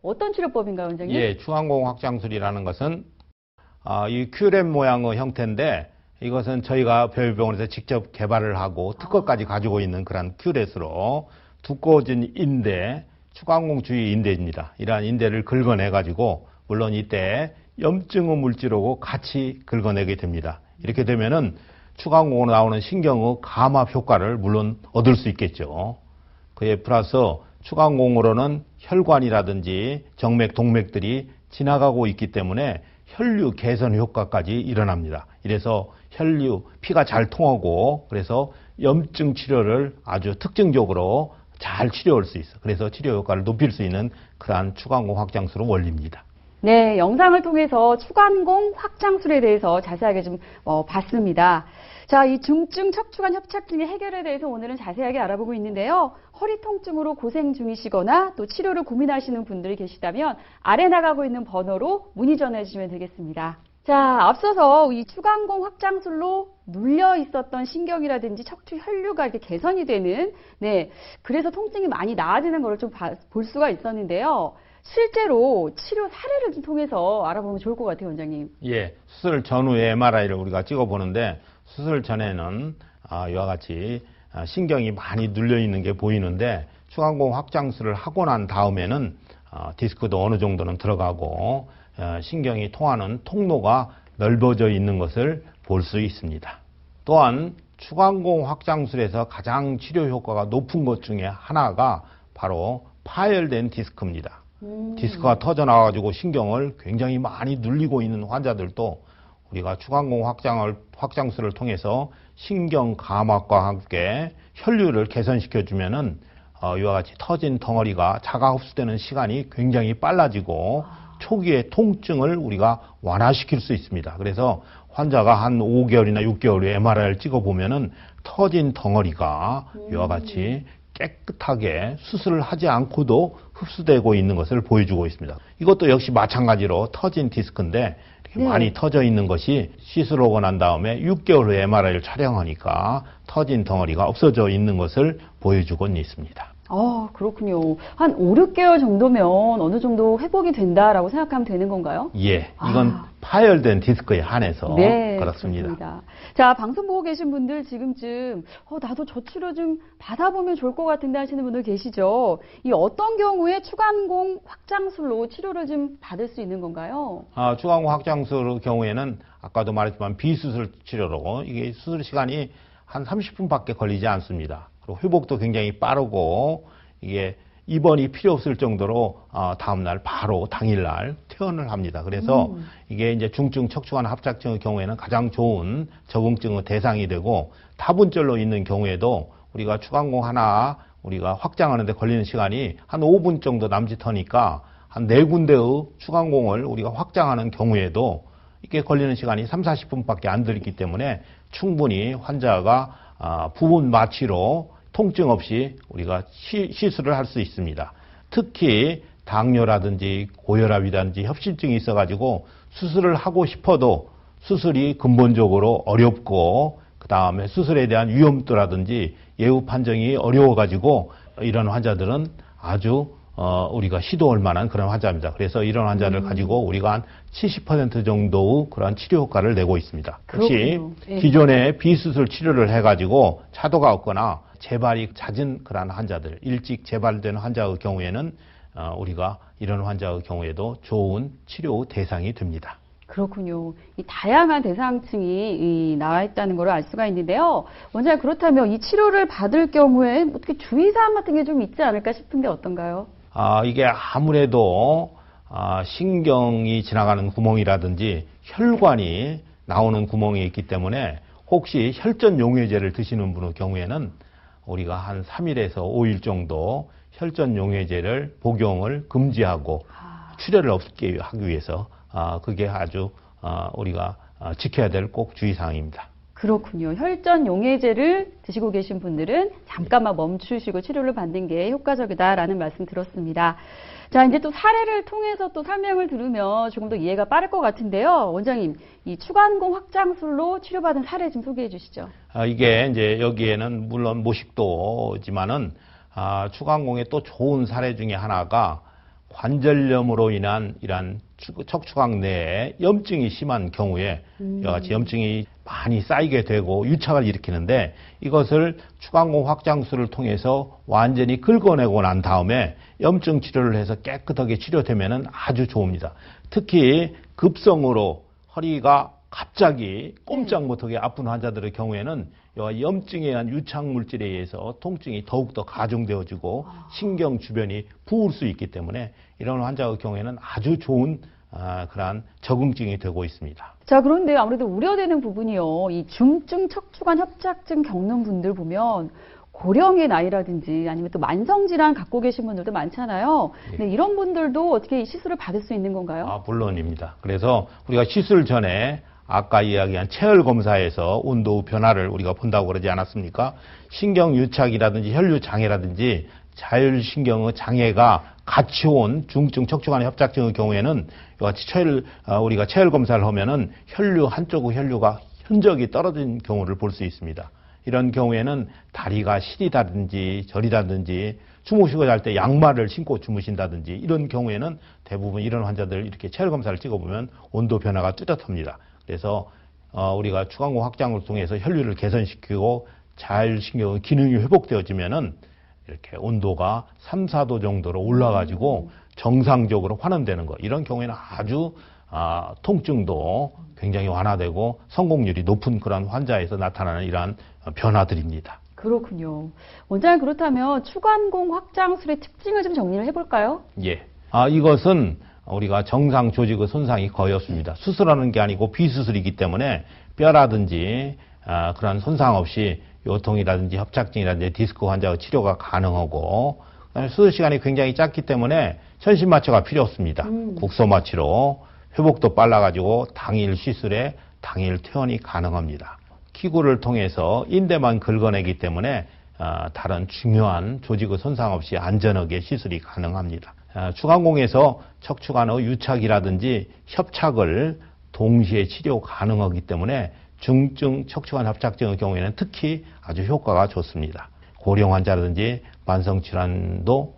어떤 치료법인가요, 원장님? 예, 추간공 확장술이라는 것은 이 큐랩 모양의 형태인데 이것은 저희가 별병원에서 직접 개발을 하고 특허까지 가지고 있는 그런 큐렛으로 두꺼워진 인대, 추간공 주위 인대입니다. 이러한 인대를 긁어내가지고 물론 이때 염증의 물질하고 같이 긁어내게 됩니다. 이렇게 되면은 추간공으로 나오는 신경의 감압 효과를 물론 얻을 수 있겠죠. 그에 플러스 추간공으로는 혈관이라든지 정맥, 동맥들이 지나가고 있기 때문에 혈류 개선 효과까지 일어납니다. 이래서 혈류, 피가 잘 통하고 그래서 염증 치료를 아주 특징적으로 잘 치료할 수 있어. 그래서 치료 효과를 높일 수 있는 그러한 추간공 확장술의 원리입니다. 네, 영상을 통해서 추간공 확장술에 대해서 자세하게 좀 봤습니다. 자, 이 중증 척추관 협착증의 해결에 대해서 오늘은 자세하게 알아보고 있는데요. 허리 통증으로 고생 중이시거나 또 치료를 고민하시는 분들이 계시다면 아래 나가고 있는 번호로 문의 전해 주시면 되겠습니다. 자, 앞서서 이 추간공 확장술로 눌려 있었던 신경이라든지 척추 혈류가 이렇게 개선이 되는, 그래서 통증이 많이 나아지는 것을 좀 볼 수가 있었는데요. 실제로 치료 사례를 좀 통해서 알아보면 좋을 것 같아요, 원장님. 예, 수술 전후에 MRI를 우리가 찍어보는데 수술 전에는 이와 같이 신경이 많이 눌려 있는 게 보이는데 추간공 확장술을 하고 난 다음에는 디스크도 어느 정도는 들어가고 신경이 통하는 통로가 넓어져 있는 것을 볼 수 있습니다. 또한 추간공 확장술에서 가장 치료 효과가 높은 것 중에 하나가 바로 파열된 디스크입니다. 디스크가 터져 나와가지고 신경을 굉장히 많이 눌리고 있는 환자들도 우리가 추간공 확장술을 통해서 신경 감압과 함께 혈류를 개선시켜 주면은 이와 같이 터진 덩어리가 자가 흡수되는 시간이 굉장히 빨라지고 초기의 통증을 우리가 완화시킬 수 있습니다. 그래서 환자가 한 5개월이나 6개월 후에 MRI를 찍어보면은 터진 덩어리가 이와 같이 깨끗하게 수술을 하지 않고도 흡수되고 있는 것을 보여주고 있습니다. 이것도 역시 마찬가지로 터진 디스크인데 이렇게 많이 터져 있는 것이 시술하고 난 다음에 6개월 후에 MRI를 촬영하니까 터진 덩어리가 없어져 있는 것을 보여주곤 있습니다. 그렇군요. 한 5, 6개월 정도면 어느 정도 회복이 된다라고 생각하면 되는 건가요? 예, 이건 파열된 디스크에 한해서 그렇습니다. 그렇습니다. 자, 방송 보고 계신 분들 지금쯤 나도 저 치료 좀 받아보면 좋을 것 같은데 하시는 분들 계시죠? 이 어떤 경우에 추간공 확장술로 치료를 좀 받을 수 있는 건가요? 추간공 확장술의 경우에는 아까도 말했지만 비수술 치료로 이게 수술 시간이 한 30분밖에 걸리지 않습니다. 그리고 회복도 굉장히 빠르고 이게 입원이 필요 없을 정도로 다음날 바로 당일날 퇴원을 합니다. 그래서 이게 이제 중증 척추관 합착증의 경우에는 가장 좋은 적응증의 대상이 되고 다분절로 있는 경우에도 우리가 추간공 하나 우리가 확장하는 데 걸리는 시간이 한 5분 정도 남짓하니까 한 4군데의 추간공을 우리가 확장하는 경우에도 이게 걸리는 시간이 3, 40분밖에 안 들기 때문에 충분히 환자가 부분 마취로 통증 없이 우리가 시술을 할 수 있습니다. 특히 당뇨라든지 고혈압이라든지 협심증이 있어가지고 수술을 하고 싶어도 수술이 근본적으로 어렵고 그 다음에 수술에 대한 위험도라든지 예후 판정이 어려워가지고 이런 환자들은 아주 우리가 시도할 만한 그런 환자입니다. 그래서 이런 환자를 가지고 우리가 한 70% 정도의 그런 치료 효과를 내고 있습니다. 혹시 기존에 비수술 치료를 해가지고 차도가 없거나 재발이 잦은 그런 환자들, 일찍 재발된 환자의 경우에는 우리가 이런 환자의 경우에도 좋은 치료 대상이 됩니다. 그렇군요. 이 다양한 대상층이 나와 있다는 걸 알 수가 있는데요. 원장님, 그렇다면 이 치료를 받을 경우에 어떻게 주의사항 같은 게 좀 있지 않을까 싶은데 어떤가요? 이게 아무래도 신경이 지나가는 구멍이라든지 혈관이 나오는 구멍이 있기 때문에 혹시 혈전 용해제를 드시는 분의 경우에는 우리가 한 3일에서 5일 정도 혈전 용해제를 복용을 금지하고 출혈을 없게 하기 위해서 그게 아주 우리가 지켜야 될 꼭 주의사항입니다. 그렇군요. 혈전 용해제를 드시고 계신 분들은 잠깐만 멈추시고 치료를 받는 게 효과적이다라는 말씀 들었습니다. 자, 이제 또 사례를 통해서 또 설명을 들으면 조금 더 이해가 빠를 것 같은데요. 원장님, 이 추간공 확장술로 치료받은 사례 좀 소개해 주시죠. 이게 이제 여기에는 물론 모식도지만은 추간공의 또 좋은 사례 중에 하나가 관절염으로 인한 이러한 척추관 내에 염증이 심한 경우에 이와 같이 염증이 많이 쌓이게 되고 유착을 일으키는데 이것을 추간공 확장술을 통해서 완전히 긁어내고 난 다음에 염증 치료를 해서 깨끗하게 치료되면 아주 좋습니다. 특히 급성으로 허리가 갑자기 꼼짝 못하게 아픈 환자들의 경우에는 염증에 의한 유착 물질에 의해서 통증이 더욱더 가중되어지고 신경 주변이 부을 수 있기 때문에 이런 환자의 경우에는 아주 좋은 그러한 적응증이 되고 있습니다. 자, 그런데 아무래도 우려되는 부분이요. 이 중증 척추관 협착증 겪는 분들 보면 고령의 나이라든지 아니면 또 만성질환 갖고 계신 분들도 많잖아요. 네, 이런 분들도 어떻게 시술을 받을 수 있는 건가요? 물론입니다. 그래서 우리가 시술 전에 아까 이야기한 체열 검사에서 온도 변화를 우리가 본다고 그러지 않았습니까? 신경 유착이라든지 혈류 장애라든지 자율신경의 장애가 같이 온 중증 척추관 협착증의 경우에는 이같이 우리가 체열 검사를 하면은 혈류 한쪽의 혈류가 흔적이 떨어진 경우를 볼 수 있습니다. 이런 경우에는 다리가 시리다든지 저리다든지 주무시고 잘 때 양말을 신고 주무신다든지 이런 경우에는 대부분 이런 환자들 이렇게 체열 검사를 찍어보면 온도 변화가 뚜렷합니다. 그래서 우리가 추간공 확장을 통해서 혈류를 개선시키고 자율신경의 기능이 회복되어지면은 이렇게 온도가 3, 4도 정도로 올라가지고 정상적으로 환원되는 거. 이런 경우에는 아주 통증도 굉장히 완화되고 성공률이 높은 그런 환자에서 나타나는 이러한 변화들입니다. 그렇군요. 원장님, 그렇다면 추간공 확장술의 특징을 좀 정리를 해볼까요? 예. 이것은 우리가 정상 조직의 손상이 거의 없습니다. 수술하는 게 아니고 비수술이기 때문에 뼈라든지 그런 손상 없이 요통이라든지 협착증이라든지 디스크 환자의 치료가 가능하고 그다음에 수술 시간이 굉장히 짧기 때문에 천신 마취가 필요 없습니다. 국소 마취로 회복도 빨라가지고 당일 시술에 당일 퇴원이 가능합니다. 기구를 통해서 인대만 긁어내기 때문에 다른 중요한 조직의 손상 없이 안전하게 시술이 가능합니다. 추간공에서 척추관의 유착이라든지 협착을 동시에 치료 가능하기 때문에 중증 척추관 협착증의 경우에는 특히 아주 효과가 좋습니다. 고령 환자라든지 만성질환도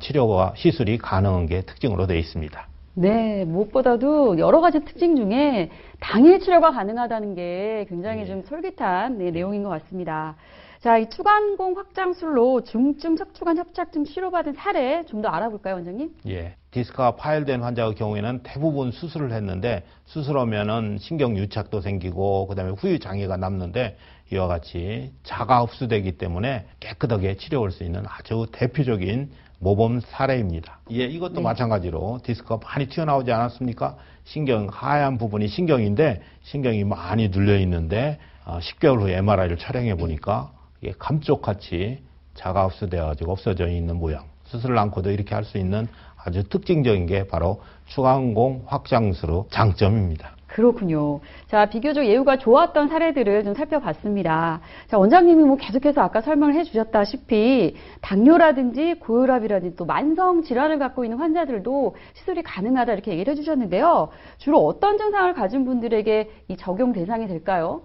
치료와 시술이 가능한 게 특징으로 되어 있습니다. 네, 무엇보다도 여러 가지 특징 중에 당일 치료가 가능하다는 게 굉장히 좀 솔깃한 내용인 것 같습니다. 자, 이 추간공 확장술로 중증 척추관 협착증 치료받은 사례 좀 더 알아볼까요, 원장님? 예. 디스크가 파열된 환자의 경우에는 대부분 수술을 했는데 수술하면은 신경 유착도 생기고 그다음에 후유 장애가 남는데 이와 같이 자가 흡수되기 때문에 깨끗하게 치료할 수 있는 아주 대표적인 모범 사례입니다. 예, 이것도 마찬가지로 디스크가 많이 튀어나오지 않았습니까? 신경 하얀 부분이 신경인데 신경이 많이 눌려 있는데 10개월 후 MRI를 촬영해 보니까 이게 감쪽같이 자가 흡수되어 가지고 없어져 있는 모양. 수술을 않고도 이렇게 할 수 있는 아주 특징적인 게 바로 추간공 확장술의 장점입니다. 그렇군요. 자, 비교적 예후가 좋았던 사례들을 좀 살펴봤습니다. 자, 원장님이 뭐 계속해서 아까 설명을 해주셨다시피 당뇨라든지 고혈압이라든지 또 만성 질환을 갖고 있는 환자들도 시술이 가능하다 이렇게 얘기를 해주셨는데요. 주로 어떤 증상을 가진 분들에게 이 적용 대상이 될까요?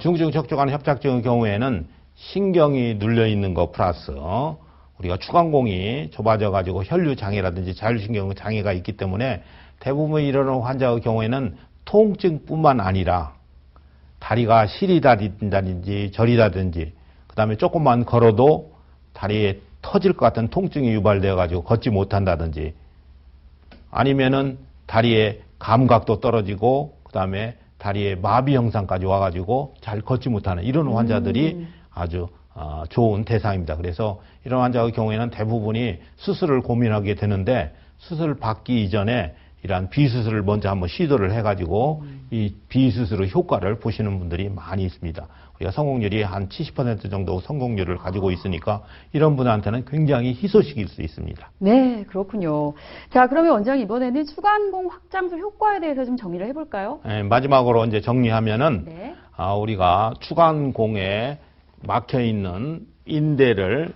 중증 척추관 협착증의 경우에는 신경이 눌려 있는 거 플러스 우리가 추간공이 좁아져 가지고 혈류 장애라든지 자율신경 장애가 있기 때문에 대부분 이런 환자의 경우에는 통증뿐만 아니라 다리가 시리다든지 저리다든지 그다음에 조금만 걸어도 다리에 터질 것 같은 통증이 유발되어 가지고 걷지 못한다든지 아니면은 다리에 감각도 떨어지고 그다음에 다리에 마비 형상까지 와가지고 잘 걷지 못하는 이런 환자들이 아주 좋은 대상입니다. 그래서 이런 환자의 경우에는 대부분이 수술을 고민하게 되는데 수술 받기 이전에 이러한 비수술을 먼저 한번 시도를 해가지고 이 비수술의 효과를 보시는 분들이 많이 있습니다. 우리가 성공률이 한 70% 정도 성공률을 가지고 있으니까 이런 분한테는 굉장히 희소식일 수 있습니다. 네, 그렇군요. 자, 그러면 원장님 이번에는 추간공 확장술 효과에 대해서 좀 정리를 해볼까요? 네, 마지막으로 이제 정리하면은 네. 우리가 추간공에 막혀 있는 인대를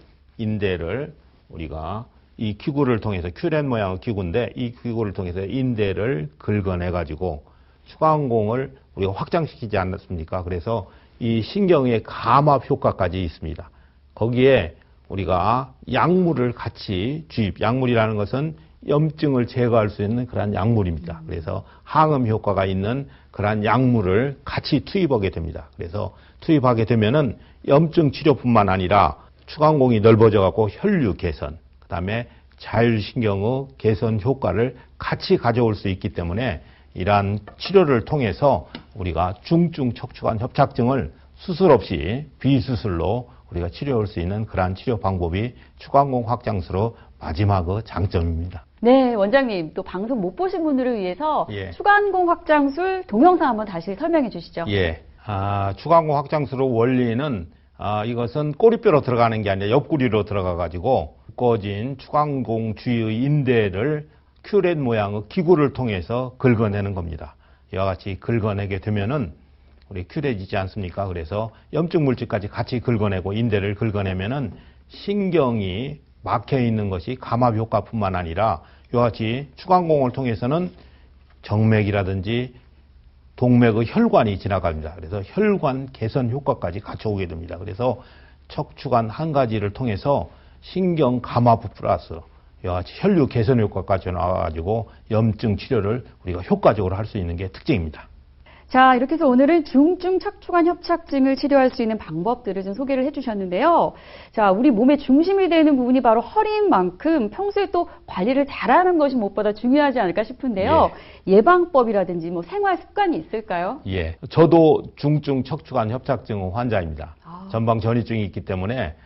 우리가 이 기구를 통해서 큐렛 모양의 기구인데 이 기구를 통해서 인대를 긁어내 가지고 추간공을 우리가 확장시키지 않았습니까? 그래서 이 신경의 감압 효과까지 있습니다. 거기에 우리가 약물을 같이 주입, 약물이라는 것은 염증을 제거할 수 있는 그러한 약물입니다. 그래서 항암 효과가 있는 그러한 약물을 같이 투입하게 됩니다. 그래서 투입하게 되면은 염증 치료뿐만 아니라 추간공이 넓어져 갖고 혈류 개선, 그다음에 자율신경의 개선 효과를 같이 가져올 수 있기 때문에 이러한 치료를 통해서 우리가 중증 척추관 협착증을 수술 없이 비수술로 우리가 치료할 수 있는 그러한 치료 방법이 추간공 확장술의 마지막 장점입니다. 네, 원장님 또 방송 못 보신 분들을 위해서 예. 추간공 확장술 동영상 한번 다시 설명해 주시죠. 예. 추간공 확장술의 원리는 이것은 꼬리뼈로 들어가는 게 아니라 옆구리로 들어가 가지고 두꺼워진 추간공 주위의 인대를 큐렛 모양의 기구를 통해서 긁어내는 겁니다. 이와 같이 긁어내게 되면은 우리 큐렛이지 않습니까? 그래서 염증 물질까지 같이 긁어내고 인대를 긁어내면은 신경이 막혀 있는 것이 감압 효과뿐만 아니라 이와 같이 추간공을 통해서는 정맥이라든지 동맥의 혈관이 지나갑니다. 그래서 혈관 개선 효과까지 갖춰오게 됩니다. 그래서 척추관 한 가지를 통해서 신경 감압 플러스 이와 같이 혈류 개선 효과까지 나와가지고 염증 치료를 우리가 효과적으로 할 수 있는 게 특징입니다. 자, 이렇게 해서 오늘은 중증 척추관 협착증을 치료할 수 있는 방법들을 좀 소개를 해주셨는데요. 자, 우리 몸의 중심이 되는 부분이 바로 허리인 만큼 평소에 또 관리를 잘하는 것이 무엇보다 중요하지 않을까 싶은데요. 예방법이라든지 뭐 생활 습관이 있을까요? 예, 저도 중증 척추관 협착증 환자입니다. 아. 전방 전이증이 있기 때문에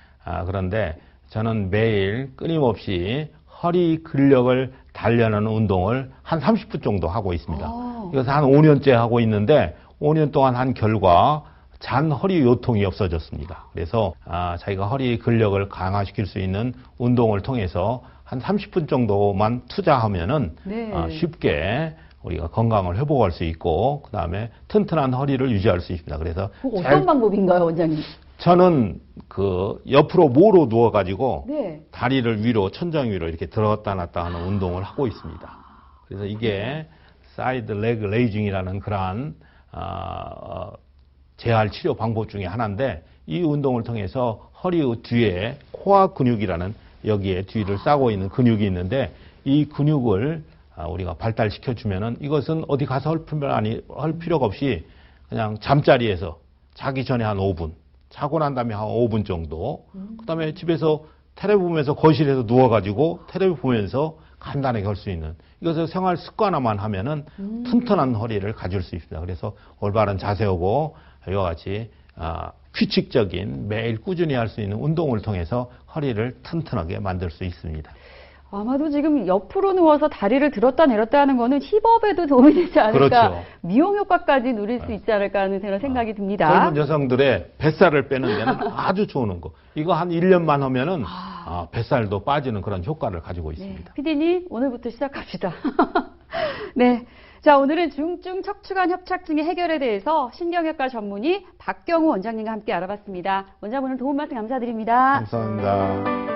그런데 저는 매일 끊임없이 허리 근력을 단련하는 운동을 한 30분 정도 하고 있습니다. 이것을 한 5년째 하고 있는데 5년 동안 한 결과 잔 허리 요통이 없어졌습니다. 그래서 자기가 허리 근력을 강화시킬 수 있는 운동을 통해서 한 30분 정도만 투자하면은 네. 쉽게 우리가 건강을 회복할 수 있고 그다음에 튼튼한 허리를 유지할 수 있습니다. 그래서 어떤 방법인가요, 원장님? 저는 옆으로 모로 누워가지고 네. 다리를 위로 천장 위로 이렇게 들었다 놨다 하는 운동을 하고 있습니다. 그래서 이게 사이드 레그 레이징이라는 그러한 재활 치료 방법 중에 하나인데 이 운동을 통해서 허리 뒤에 코어 근육이라는 여기에 뒤를 싸고 있는 근육이 있는데 이 근육을 우리가 발달시켜 주면은 이것은 어디 가서 할 필요가 없이 그냥 잠자리에서 자기 전에 한 5분 자고 난 다음에 한 5분 정도 그다음에 집에서 텔레비 보면서 거실에서 누워가지고 텔레비 보면서 간단하게 할 수 있는 이것을 생활 습관화만 하면은 튼튼한 허리를 가질 수 있습니다. 그래서 올바른 자세하고 이와 같이 규칙적인 매일 꾸준히 할 수 있는 운동을 통해서 허리를 튼튼하게 만들 수 있습니다. 아마도 지금 옆으로 누워서 다리를 들었다 내렸다 하는 거는 힙업에도 도움이 되지 않을까, 그렇죠. 미용 효과까지 누릴 수 있지 않을까 하는 생각이 듭니다. 젊은 여성들의 뱃살을 빼는 데는 아주 좋은 거. 이거 한 1년만 하면은 뱃살도 빠지는 그런 효과를 가지고 있습니다. 네, PD님 오늘부터 시작합시다. 네, 자 오늘은 중증 척추관 협착증의 해결에 대해서 신경외과 전문의 박경우 원장님과 함께 알아봤습니다. 원장님 오늘 도움 말씀 감사드립니다. 감사합니다.